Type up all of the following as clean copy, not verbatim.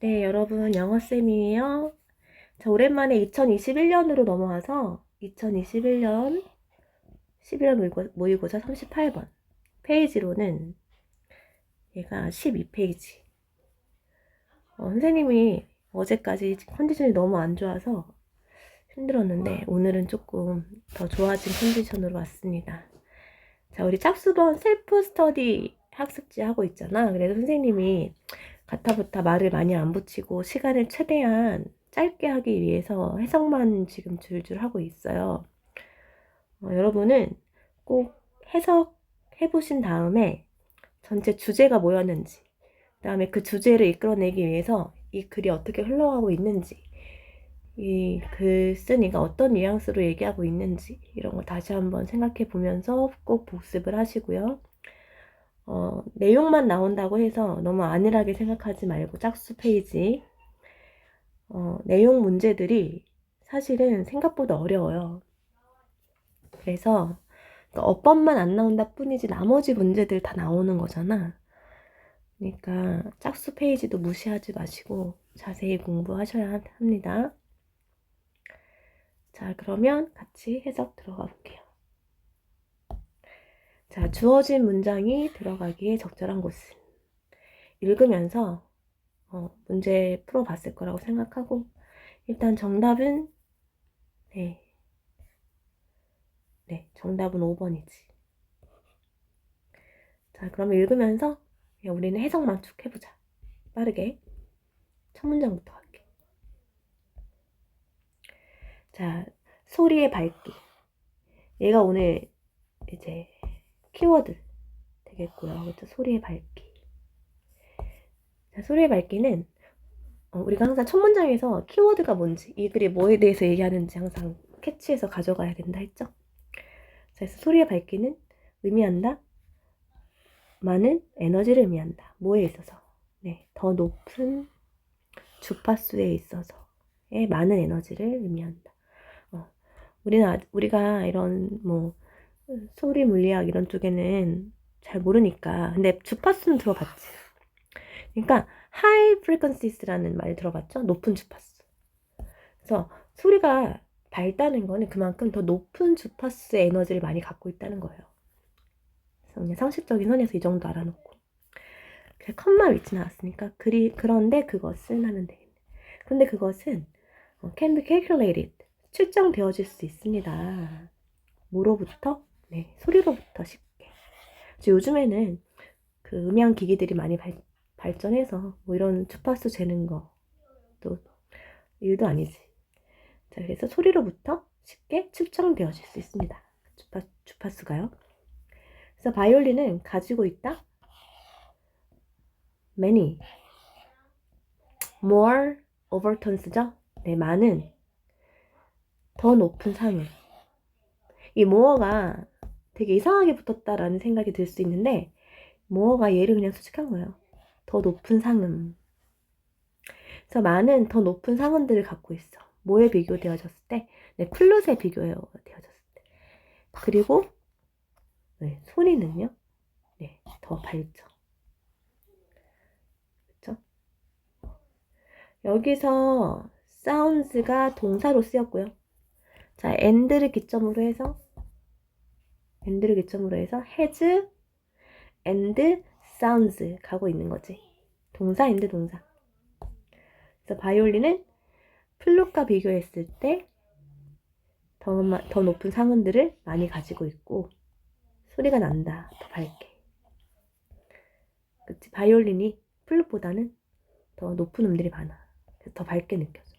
네, 여러분, 영어쌤이에요. 자, 오랜만에 2021년으로 넘어와서 2021년 11월 모의고사 38번 페이지로는 얘가 12페이지. 선생님이 어제까지 컨디션이 너무 안 좋아서 힘들었는데 오늘은 조금 더 좋아진 컨디션으로 왔습니다. 자, 우리 짝수번 셀프 스터디 학습지 하고 있잖아. 그래서 선생님이 가타부타 말을 많이 안 붙이고 시간을 최대한 짧게 하기 위해서 해석만 지금 줄줄 하고 있어요. 여러분은 꼭 해석해 보신 다음에 전체 주제가 뭐였는지, 그 다음에 그 주제를 이끌어내기 위해서 이 글이 어떻게 흘러가고 있는지, 이 글쓴이가 어떤 뉘앙스로 얘기하고 있는지 이런 거 다시 한번 생각해 보면서 꼭 복습을 하시고요. 내용만 나온다고 해서 너무 안일하게 생각하지 말고 짝수 페이지 내용 문제들이 사실은 생각보다 어려워요. 그래서 어법만 안 나온다 뿐이지 나머지 문제들 다 나오는 거잖아. 그러니까 짝수 페이지도 무시하지 마시고 자세히 공부하셔야 합니다. 자, 그러면 같이 해석 들어가 볼게요. 자, 주어진 문장이 들어가기에 적절한 곳은 읽으면서 문제 풀어봤을 거라고 생각하고 일단 정답은 정답은 5번이지. 자, 그러면 읽으면서 우리는 해석만 쭉 해보자. 빠르게. 첫 문장부터 할게. 자, 소리의 밝기. 얘가 오늘 이제 키워드 되겠고요. 그렇죠? 소리의 밝기. 자, 소리의 밝기는 우리가 항상 첫 문장에서 키워드가 뭔지, 이 글이 뭐에 대해서 얘기하는지 항상 캐치해서 가져가야 된다 했죠? 자, 그래서 소리의 밝기는 의미한다. 많은 에너지를 의미한다. 뭐에 있어서? 네, 더 높은 주파수에 있어서의 많은 에너지를 의미한다. 우리가 이런 소리 물리학 이런 쪽에는 잘 모르니까. 근데 주파수는 들어봤지. 그러니까 high frequencies라는 말 들어봤죠? 높은 주파수. 그래서 소리가 밝다는 거는 그만큼 더 높은 주파수의 에너지를 많이 갖고 있다는 거예요. 그래서 그냥 상식적인 선에서 이 정도 알아놓고. 컴마 위치 나왔으니까 그런데 그것은 하면 되겠네. 그런데 그것은 can be calculated 측정되어질 수 있습니다. 뭐로부터? 네, 소리로부터 쉽게. 요즘에는 그 음향 기기들이 많이 발전해서 이런 주파수 재는 거 또 일도 아니지. 자, 그래서 소리로부터 쉽게 측정되어질 수 있습니다. 주파수가요. 그래서 바이올린은 가지고 있다. many, more overtones죠. 네, 많은, 더 높은 상음. 이 more가 되게 이상하게 붙었다라는 생각이 들 수 있는데 more가 얘를 그냥 수식한 거예요. 더 높은 상음. 그래서 많은 더 높은 상음들을 갖고 있어. 뭐에 비교되어졌을 때? 네, 플룻에 비교되어졌을 때. 그리고 네, 소리는요? 네, 더 밝죠. 그렇죠? 여기서 sounds가 동사로 쓰였고요. 자, and를 기점으로 해서 has and sounds 가고 있는 거지. 동사 and 동사. 그래서 바이올린은 플룻과 비교했을 때 더 높은 상음들을 많이 가지고 있고 소리가 난다. 더 밝게. 그치? 바이올린이 플룻보다는 더 높은 음들이 많아. 그래서 더 밝게 느껴져.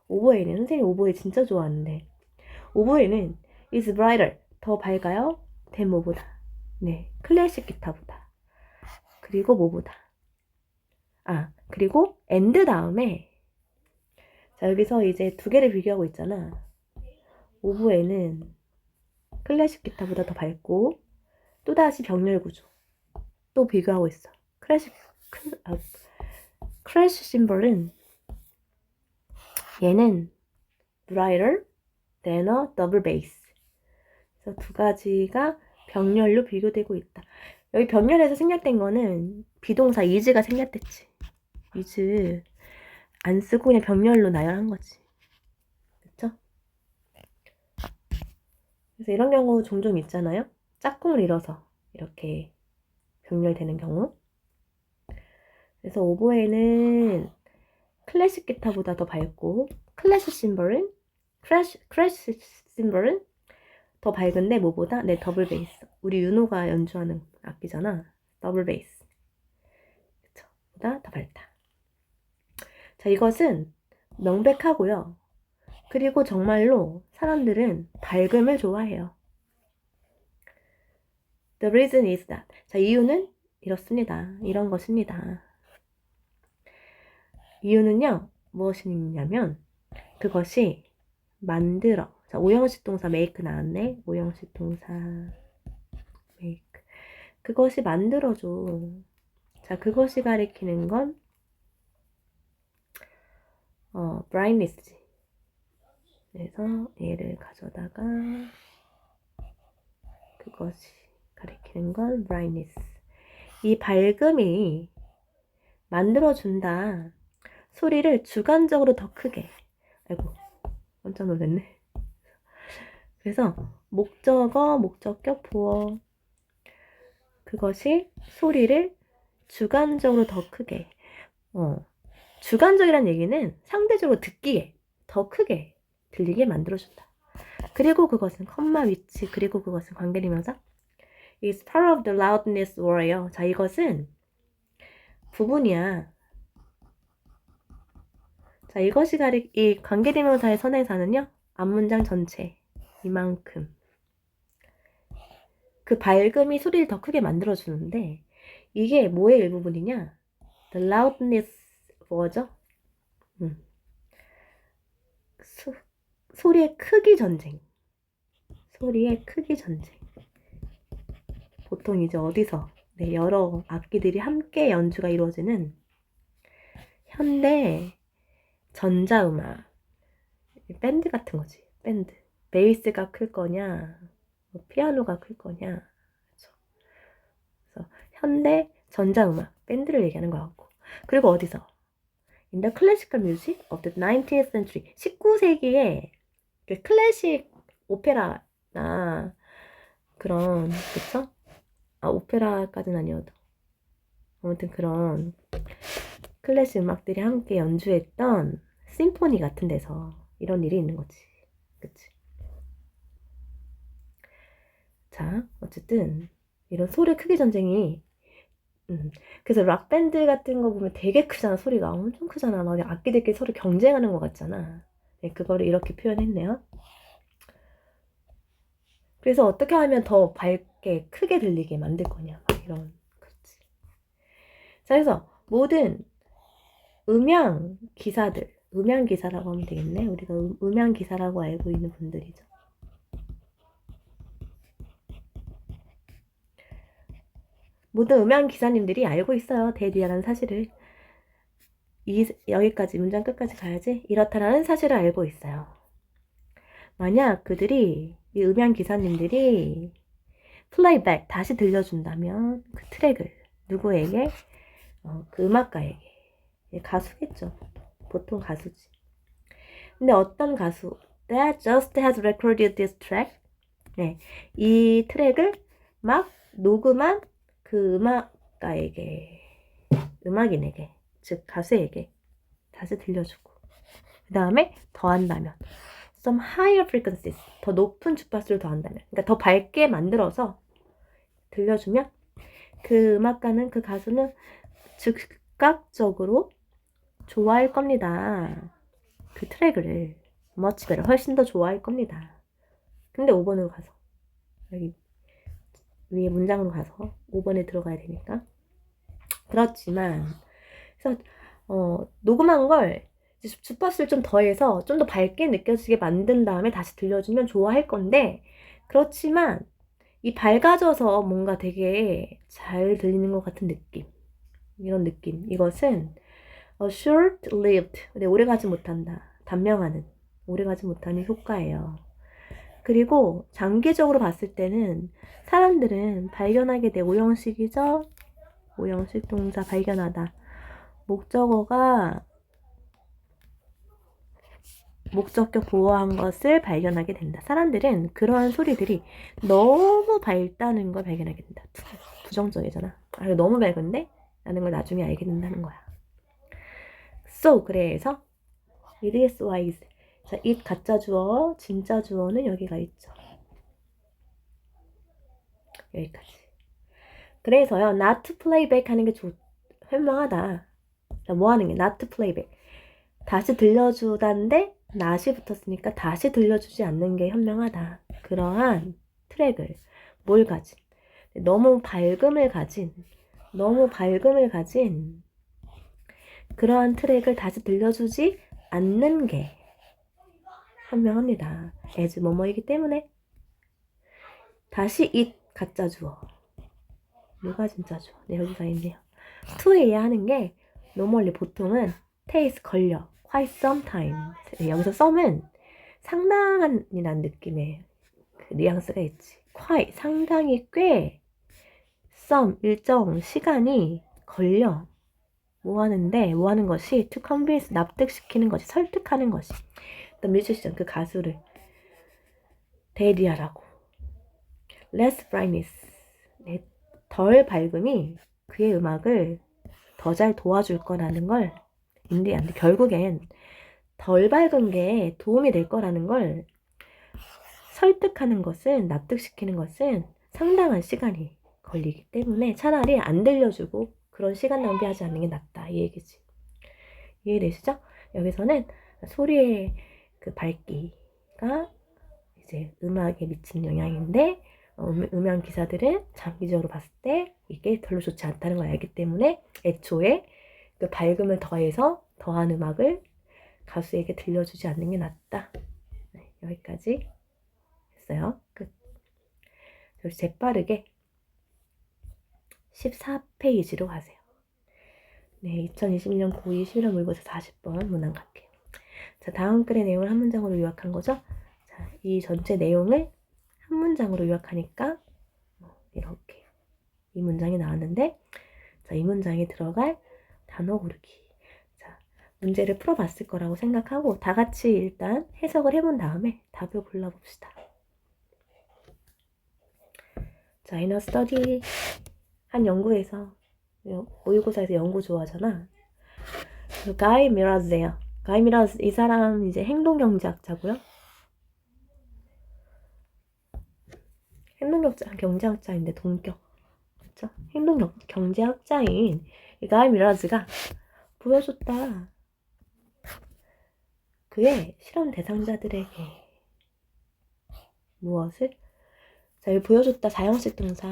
오보에는 선생님 오보에 진짜 좋아하는데 오보에는 is brighter 더 밝아요. than 뭐보다. 네, 클래식 기타보다. 그리고 뭐보다. 그리고 and 다음에 자, 여기서 이제 두 개를 비교하고 있잖아. 오보에는 클래식 기타보다 더 밝고 또다시 병렬 구조 또 비교하고 있어. 크래쉬 심벌은 얘는 brighter than a double bass. 그래서 두 가지가 병렬로 비교되고 있다. 여기 병렬에서 생략된 거는 비동사 is가 생략됐지. is 안 쓰고 그냥 병렬로 나열한 거지. 그쵸? 그래서 이런 경우 종종 있잖아요. 짝꿍을 이뤄서 이렇게 병렬되는 경우. 그래서 오보에는 클래식 기타보다 더 밝고 클래식 심벌은 더 밝은데 뭐보다? 네, 더블 베이스. 우리 윤호가 연주하는 악기잖아. 더블 베이스. 그쵸? 보다 더 밝다. 자, 이것은 명백하고요. 그리고 정말로 사람들은 밝음을 좋아해요. The reason is that. 자, 이유는 이렇습니다. 이런 것입니다. 이유는요, 무엇이냐면 그것이 만들어. 자, 오형식 동사 make 나왔네. 오형식 동사 make. 그것이 만들어줘. 자, 그것이 가리키는 건 brightness. 그래서 얘를 가져다가 그것이 가리키는 건 brightness. 이 밝음이 만들어준다. 소리를 주관적으로 더 크게. 아이고, 깜짝 놀랐네. 그래서 목적어, 목적격, 보어. 그것이 소리를 주관적으로 더 크게. 주관적이란 얘기는 상대적으로 듣기에 더 크게 들리게 만들어준다. 그리고 그것은 컴마 위치, 그리고 그것은 관계대명사. is part of the loudness war예요. 자, 이것은 부분이야. 자, 이것이 이 관계대명사의 선행사는요. 앞문장 전체 이만큼. 그 밝음이 소리를 더 크게 만들어주는데 이게 뭐의 일부분이냐? The loudness 뭐죠? 소리의 크기 전쟁. 소리의 크기 전쟁. 보통 이제 어디서 여러 악기들이 함께 연주가 이루어지는 현대 전자음악 밴드 같은 거지. 밴드. 베이스가 클 거냐, 피아노가 클 거냐. 그렇죠? 그래서 현대 전자음악 밴드를 얘기하는 것 같고. 그리고 어디서? In the classical music of the 19th century. 19세기에 클래식 오페라나 그런, 그쵸? 오페라까지는 아니어도 아무튼 그런 클래식 음악들이 함께 연주했던 심포니 같은 데서 이런 일이 있는 거지. 그치? 자, 어쨌든 이런 소리 크기 전쟁이 그래서 락밴드 같은 거 보면 되게 크잖아. 소리가 엄청 크잖아. 막 악기들끼리 서로 경쟁하는 것 같잖아. 네, 그거를 이렇게 표현했네요. 그래서 어떻게 하면 더 밝게 크게 들리게 만들 거냐, 막 이런. 그렇지. 자, 그래서 모든 음향 기사들, 음향 기사라고 하면 되겠네. 우리가 음향 기사라고 알고 있는 분들이죠. 모든 음향 기사님들이 알고 있어요. 데디아라는 사실을. 여기까지 문장 끝까지 가야지. 이렇다라는 사실을 알고 있어요. 만약 그들이 이 음향 기사님들이 플레이백 다시 들려준다면 그 트랙을 누구에게? 그 음악가에게. 가수겠죠. 보통 가수지. 근데 어떤 가수? That just has recorded this track. 네, 이 트랙을 막 녹음한 그 음악가에게, 음악인에게, 즉 가수에게 다시 들려주고 그 다음에 더한다면 some higher frequencies, 더 높은 주파수를 더한다면, 그러니까 더 밝게 만들어서 들려주면 그 음악가는, 그 가수는 즉각적으로 좋아할 겁니다. 그 트랙을 much better, 훨씬 더 좋아할 겁니다. 근데 5번으로 가서 여기 위에 문장으로 가서 5번에 들어가야 되니까. 그렇지만 그래서 녹음한 걸 주파수를 좀 더해서 좀 더 밝게 느껴지게 만든 다음에 다시 들려주면 좋아할 건데, 그렇지만 이 밝아져서 뭔가 되게 잘 들리는 것 같은 느낌, 이런 느낌, 이것은 short-lived, 오래가지 못한다, 단명하는, 오래가지 못하는 효과예요. 그리고 장기적으로 봤을 때는 사람들은 발견하게 돼. 오형식이죠. 오형식 동사 발견하다. 목적어가 목적격 보호한 것을 발견하게 된다. 사람들은 그러한 소리들이 너무 밝다는 걸 발견하게 된다. 부정적이잖아. 아, 이거 너무 밝은데? 라는 걸 나중에 알게 된다는 거야. So, 그래서 it is wise. 자, it 가짜 주어, 진짜 주어는 여기가 있죠. 여기까지. 그래서요, not to play back 하는 게 현명하다. 자, 뭐 하는 게 not to play back. 다시 들려주다인데 not이 붙었으니까 다시 들려주지 않는 게 현명하다. 그러한 트랙을 뭘 가진? 너무 밝음을 가진 그러한 트랙을 다시 들려주지 않는 게 현명합니다. as 뭐뭐이기 때문에 다시 it 가짜 주어 누가 진짜 주어 네, 여기가 있네요. to에야 하는 게 normally 보통은 takes 걸려 quite some time. 여기서 some은 상당한이라는 느낌의 그 뉘앙스가 있지. quite 상당히 꽤 some 일정 시간이 걸려 뭐 하는 것이 to convince 납득시키는 것이 설득하는 것이 The musician 그 가수를 데리아라고 less brightness 덜 밝음이 그의 음악을 더 잘 도와줄 거라는 걸 인디안데 결국엔 덜 밝은 게 도움이 될 거라는 걸 설득하는 것은 납득시키는 것은 상당한 시간이 걸리기 때문에 차라리 안 들려주고 그런 시간 낭비하지 않는 게 낫다 이 얘기지. 이해되시죠? 여기서는 소리의 그 밝기가 이제 음악에 미친 영향인데 음향 기사들은 장기적으로 봤을 때 이게 별로 좋지 않다는 걸 알기 때문에 애초에 그 밝음을 더해서 더한 음악을 가수에게 들려주지 않는 게 낫다. 네, 여기까지 했어요. 끝. 재빠르게 14페이지로 가세요. 네, 2021년 고2 11월 모의고사 40번 문항 갈게요. 자, 다음 글의 내용을 한 문장으로 요약한 거죠. 자, 이 전체 내용을 한 문장으로 요약하니까 이렇게 이 문장이 나왔는데 자, 이 문장에 들어갈 단어 고르기. 자, 문제를 풀어봤을 거라고 생각하고 다 같이 일단 해석을 해본 다음에 답을 골라봅시다. 자, 이너 스터디 한 연구에서 모의고사에서 연구 좋아하잖아. 가이 미라즈예요. 가이 미라즈 이 사람 이제 행동경제학자고요. 행동경제학자인데 동격. 그렇죠? 행동경제학자인 이 가이 미라즈가 보여줬다. 그의 실험 대상자들에게 무엇을? 자, 여기 보여줬다 사형식 동사.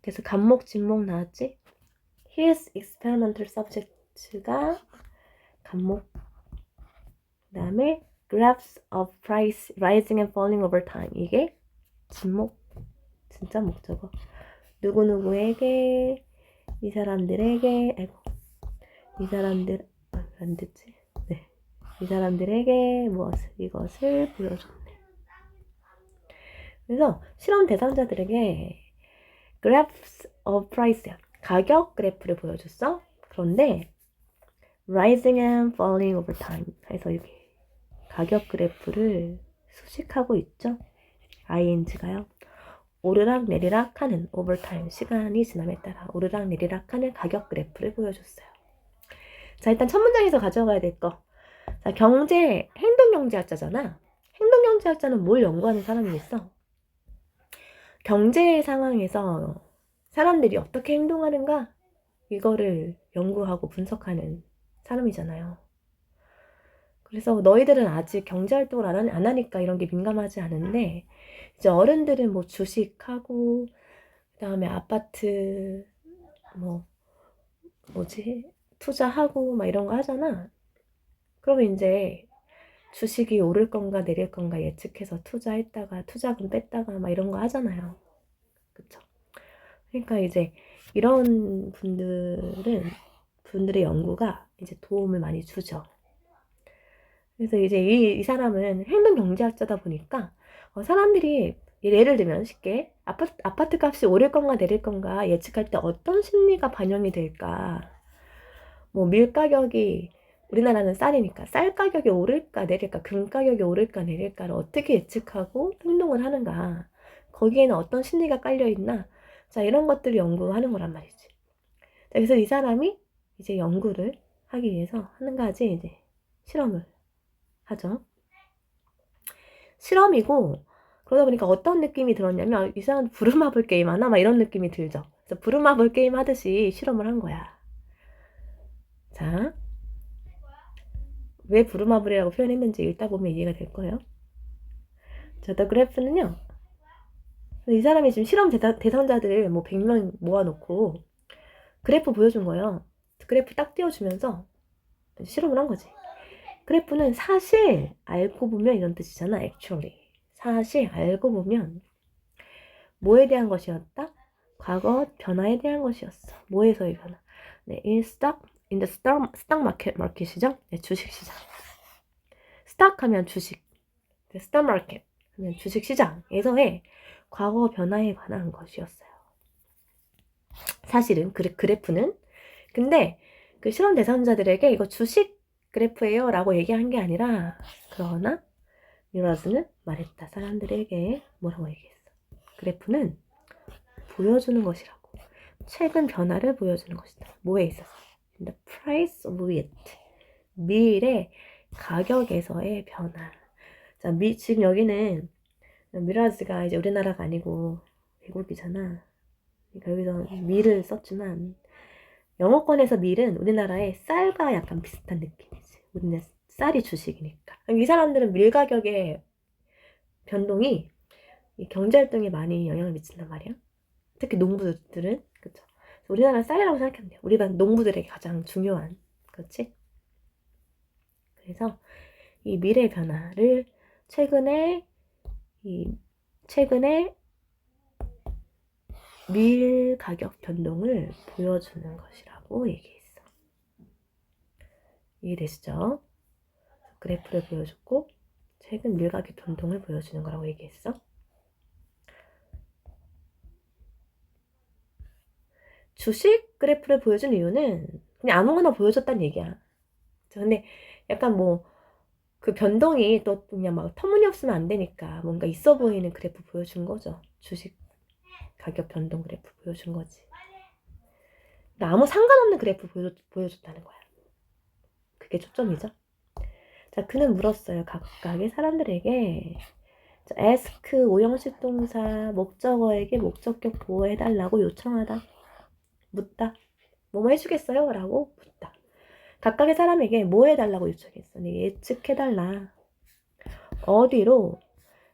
그래서 간목, 진목 나왔지? His experimental subject가 간목. 그 다음에 graphs of price rising and falling over time. 이게 진목. 진짜 목적어. 누구누구에게, 이 사람들에게, 아이고, 이 사람들, 안 됐지? 네. 이 사람들에게 이것을 보여줬네. 그래서 실험 대상자들에게 graphs of price, 가격 그래프를 보여줬어. 그런데 rising and falling over time 해서 이렇게 가격 그래프를 수식하고 있죠. ing가요. 오르락 내리락 하는 over time, 시간이 지남에 따라 오르락 내리락 하는 가격 그래프를 보여줬어요. 자, 일단 첫 문장에서 가져가야 될 거. 자, 행동경제학자잖아. 행동경제학자는 뭘 연구하는 사람이 있어? 경제 상황에서 사람들이 어떻게 행동하는가? 이거를 연구하고 분석하는 사람이잖아요. 그래서 너희들은 아직 경제활동을 안 하니까 이런 게 민감하지 않은데 이제 어른들은 뭐 주식하고 그 다음에 아파트 투자하고 막 이런 거 하잖아. 그러면 이제 주식이 오를 건가 내릴 건가 예측해서 투자했다가 투자금 뺐다가 막 이런 거 하잖아요. 그쵸? 그러니까 이제 이런 분들의 연구가 이제 도움을 많이 주죠. 그래서 이제 이 사람은 행동경제학자다 보니까 사람들이 예를 들면 쉽게 아파트 값이 오를 건가 내릴 건가 예측할 때 어떤 심리가 반영이 될까? 뭐 밀가격이 우리나라는 쌀이니까 쌀 가격이 오를까 내릴까, 금 가격이 오를까 내릴까를 어떻게 예측하고 행동을 하는가, 거기에는 어떤 심리가 깔려 있나, 자, 이런 것들을 연구하는 거란 말이지. 자, 그래서 이 사람이 이제 연구를 하기 위해서 한 가지 이제 실험을 하죠. 실험이고, 그러다 보니까 어떤 느낌이 들었냐면, 이 사람 부루마블 게임 하나? 막 이런 느낌이 들죠. 그래서 부루마블 게임 하듯이 실험을 한 거야. 자, 왜 부루마블이라고 표현했는지 읽다 보면 이해가 될 거예요. 자, 더 그래프는요, 이 사람이 지금 실험 대상자들 뭐 100명 모아놓고 그래프 보여준 거예요. 그래프 딱 띄워주면서 실험을 한 거지. 그래프는 사실 알고 보면 이런 뜻이잖아. actually. 사실 알고 보면 뭐에 대한 것이었다? 과거 변화에 대한 것이었어. 뭐에서의 변화? 네, in the stock market이죠? 네, 주식시장. stock 하면 주식, stock market 하면 주식시장에서의 과거 변화에 관한 것이었어요. 사실은 그래프는. 근데 그 실험 대상자들에게 이거 주식 그래프예요 라고 얘기한 게 아니라, 그러나 미러즈는 말했다. 사람들에게 뭐라고 얘기했어? 그래프는 보여주는 것이라고. 최근 변화를 보여주는 것이다. 뭐에 있어서? The price of it. 밀의 가격에서의 변화. 자, 지금 여기는 미라즈가 이제 우리나라가 아니고 외국이잖아. 그러니까 여기서 밀을 썼지만, 영어권에서 밀은 우리나라의 쌀과 약간 비슷한 느낌이지. 우리는 쌀이 주식이니까. 이 사람들은 밀 가격의 변동이 경제활동에 많이 영향을 미친단 말이야. 특히 농부들은. 그쵸? 우리나라는 쌀이라고 생각하면 돼요. 우리가 농부들에게 가장 중요한. 그렇지? 그래서 이 밀의 변화를 최근에 밀 가격 변동을 보여주는 것이라고 얘기했어. 이해되시죠? 그래프를 보여줬고 최근 밀 가격 변동을 보여주는 거라고 얘기했어. 주식 그래프를 보여준 이유는 그냥 아무거나 보여줬다는 얘기야. 근데 약간 뭐 그 변동이 또 그냥 막 터무니없으면 안 되니까 뭔가 있어 보이는 그래프 보여준 거죠. 주식 가격 변동 그래프 보여준 거지. 그러니까 아무 상관없는 그래프 보여줬다는 거야. 그게 초점이죠. 자, 그는 물었어요. 각각의 사람들에게. 자, ask 오형식 동사 목적어에게 목적격 보호해달라고 요청하다. 묻다. 뭐뭐 해주겠어요? 라고 묻다. 각각의 사람에게 뭐 해달라고 요청했어? 네, 예측해달라. 어디로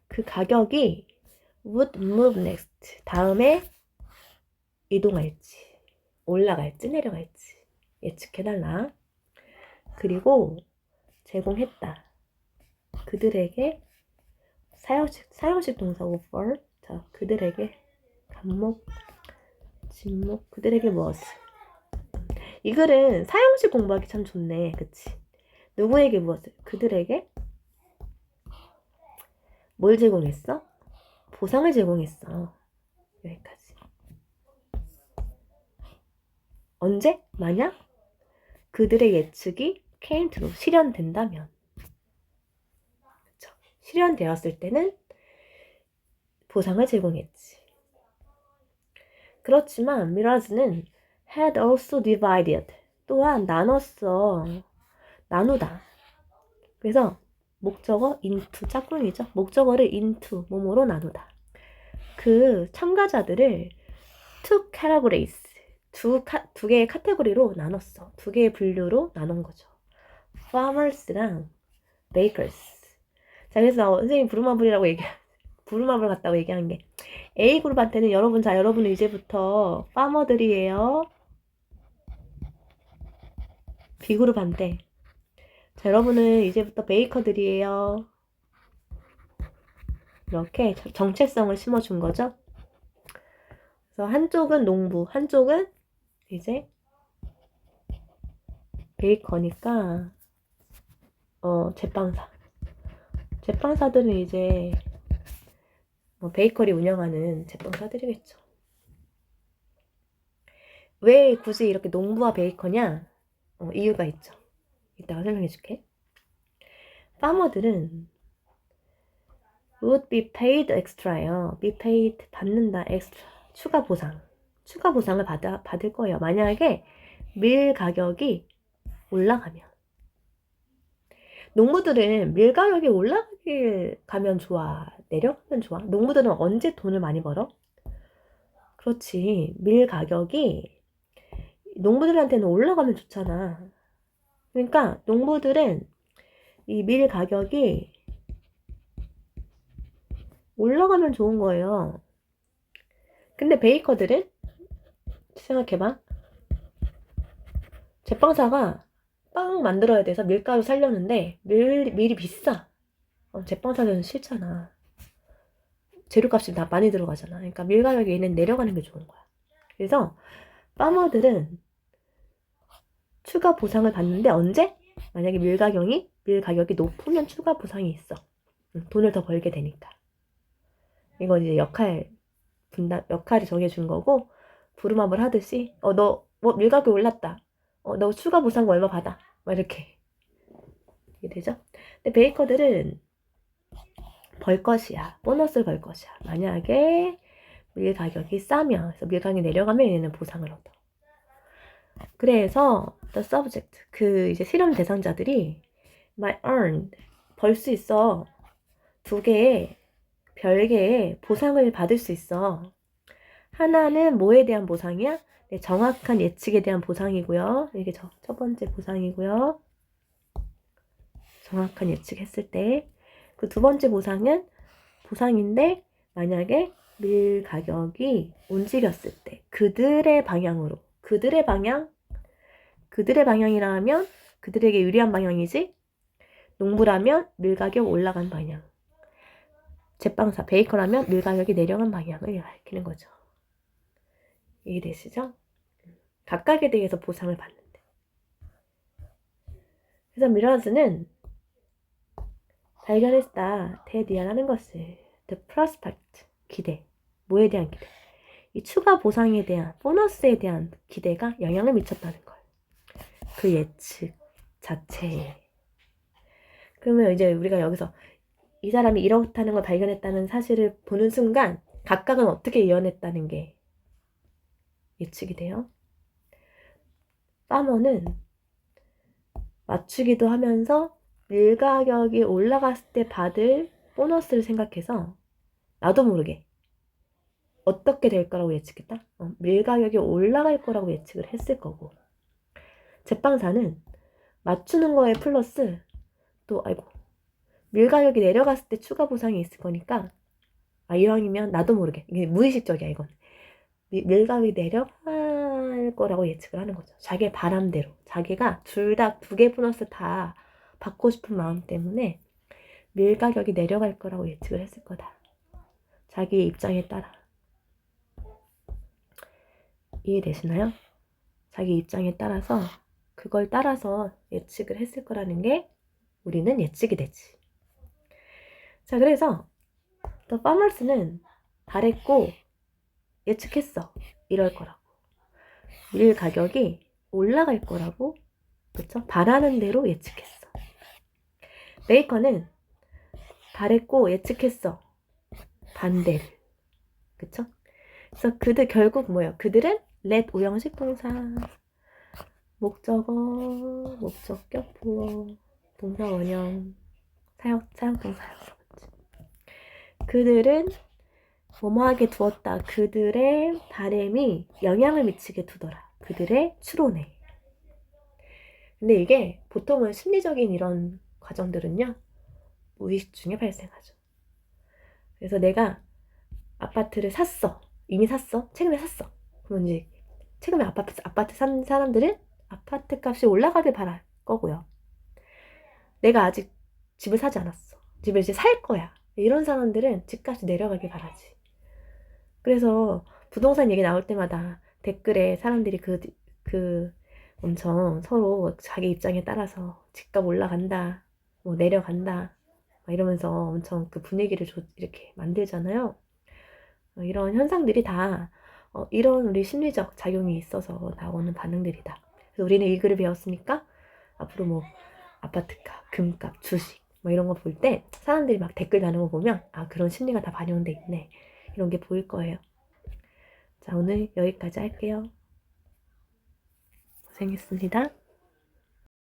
그 가격이 would move next. 다음에 이동할지, 올라갈지, 내려갈지 예측해달라. 그리고 제공했다. 그들에게 사용식 동사 offer. 자, 그들에게 간목, 진목, 그들에게 무엇을. 이 글은 사용식 공부하기 참 좋네. 그치? 누구에게 무엇을? 그들에게 뭘 제공했어? 보상을 제공했어. 여기까지. 언제? 만약 그들의 예측이 came true, 실현된다면. 그쵸? 실현되었을 때는 보상을 제공했지. 그렇지만 미라즈는 had also divided, 또한 나눴어. 나누다. 그래서 목적어 into, 짝꿍이죠. 목적어를 into, 뭐뭐로 나누다. 그 참가자들을 two categories, 두 개의 카테고리로 나눴어. 두 개의 분류로 나눈 거죠. farmers랑 bakers. 자, 그래서 선생님이 부루마블 같다고 얘기한 게, A그룹한테는 여러분은 이제부터 파머들이에요. B그룹한테, 자, 여러분은 이제부터 베이커들이에요. 이렇게 정체성을 심어준 거죠. 그래서 한쪽은 농부, 한쪽은 이제 베이커니까 제빵사들은 이제 뭐 베이커리 운영하는 제빵사들이겠죠. 왜 굳이 이렇게 농부와 베이커냐? 이유가 있죠. 이따가 설명해 줄게. farmer들은 would be paid extra요. be paid 받는다 extra 추가 보상. 추가 보상을 받을 거예요. 만약에 밀 가격이 올라가면. 농부들은 밀 가격이 올라가길 가면 좋아? 내려가면 좋아? 농부들은 언제 돈을 많이 벌어? 그렇지. 밀 가격이 농부들한테는 올라가면 좋잖아. 그러니까 농부들은 이 밀 가격이 올라가면 좋은 거예요. 근데 베이커들은 생각해봐. 제빵사가 빵 만들어야 돼서 밀가루 살려는데 밀이 비싸. 제빵 사려는 싫잖아. 재료값이 다 많이 들어가잖아. 그러니까 밀 가격이 얘는 내려가는 게 좋은 거야. 그래서 파머들은 추가 보상을 받는데 언제? 만약에 밀 가격이 높으면 추가 보상이 있어. 돈을 더 벌게 되니까. 이건 이제 역할이 정해준 거고, 부름합을 하듯이, 밀 가격이 올랐다. 너 추가 보상 얼마 받아. 막 이렇게. 이게 되죠? 근데 베이커들은 벌 것이야. 보너스를 벌 것이야. 만약에 밀 가격이 싸면, 그래서 밀 가격이 내려가면 얘는 보상을 얻어. 그래서 the subject, 그 이제 실험 대상자들이 might earn, 벌 수 있어. 별개의 보상을 받을 수 있어. 하나는 뭐에 대한 보상이야? 네, 정확한 예측에 대한 보상이고요. 이게 첫 번째 보상이고요. 정확한 예측했을 때. 그 두 번째 보상인데 만약에 밀 가격이 움직였을 때 그들의 방향이라면 그들에게 유리한 방향이지. 농부라면 밀 가격 올라간 방향. 제빵사 베이커라면 밀 가격이 내려간 방향을 밝히는 거죠. 이해되시죠? 각각에 대해서 보상을 받는데. 그래서 미러즈는 발견했다. 대디아라는 것을 the prospect, 기대. 뭐에 대한 기대? 이 추가 보상에 대한, 보너스에 대한 기대가 영향을 미쳤다는 걸. 그 예측 자체에. 그러면 이제 우리가 여기서 이 사람이 이렇다는 걸 발견했다는 사실을 보는 순간 각각은 어떻게 예언했다는 게 예측이 돼요. 파머는 맞추기도 하면서 밀 가격이 올라갔을 때 받을 보너스를 생각해서 나도 모르게 어떻게 될 거라고 예측했다? 밀 가격이 올라갈 거라고 예측을 했을 거고, 제빵사는 맞추는 거에 플러스 또 밀 가격이 내려갔을 때 추가 보상이 있을 거니까 이왕이면 나도 모르게, 이게 무의식적이야 이건, 밀 가격이 내려갈 거라고 예측을 하는 거죠. 자기의 바람대로. 자기가 두 개 보너스 다 받고 싶은 마음 때문에 밀 가격이 내려갈 거라고 예측을 했을 거다. 자기의 입장에 따라. 이해되시나요? 자기 입장에 따라서 그걸 따라서 예측을 했을 거라는 게 우리는 예측이 되지. 자, 그래서 The Farmers는 바랬고 예측했어. 이럴 거라고. 밀 가격이 올라갈 거라고, 그쵸? 바라는 대로 예측했어. 베이커는 바랬고 예측했어. 반대를. 그쵸? 그래서 결국 뭐예요? 그들은 let 오형식 동사, 목적어, 목적격 보어, 동사 원형, 사역동사였어. 그들은 뭐뭐하게 두었다. 그들의 바램이 영향을 미치게 두더라. 그들의 추론에. 근데 이게 보통은 심리적인 이런 과정들은요, 무의식 중에 발생하죠. 그래서 내가 아파트를 샀어. 이미 샀어. 최근에 샀어. 그러면 이제 최근에 아파트 산 사람들은 아파트 값이 올라가길 바랄 거고요. 내가 아직 집을 사지 않았어. 집을 이제 살 거야. 이런 사람들은 집값이 내려가길 바라지. 그래서 부동산 얘기 나올 때마다 댓글에 사람들이 엄청 서로 자기 입장에 따라서 집값 올라간다, 뭐 내려간다, 이러면서 엄청 그 분위기를 이렇게 만들잖아요. 이런 현상들이 다 이런 우리 심리적 작용이 있어서 나오는 반응들이다. 그래서 우리는 이 글을 배웠으니까 앞으로 뭐 아파트값, 금값, 주식 뭐 이런 거 볼 때 사람들이 막 댓글 다는 거 보면 아, 그런 심리가 다 반영돼 있네. 이런 게 보일 거예요. 자, 오늘 여기까지 할게요. 고생했습니다.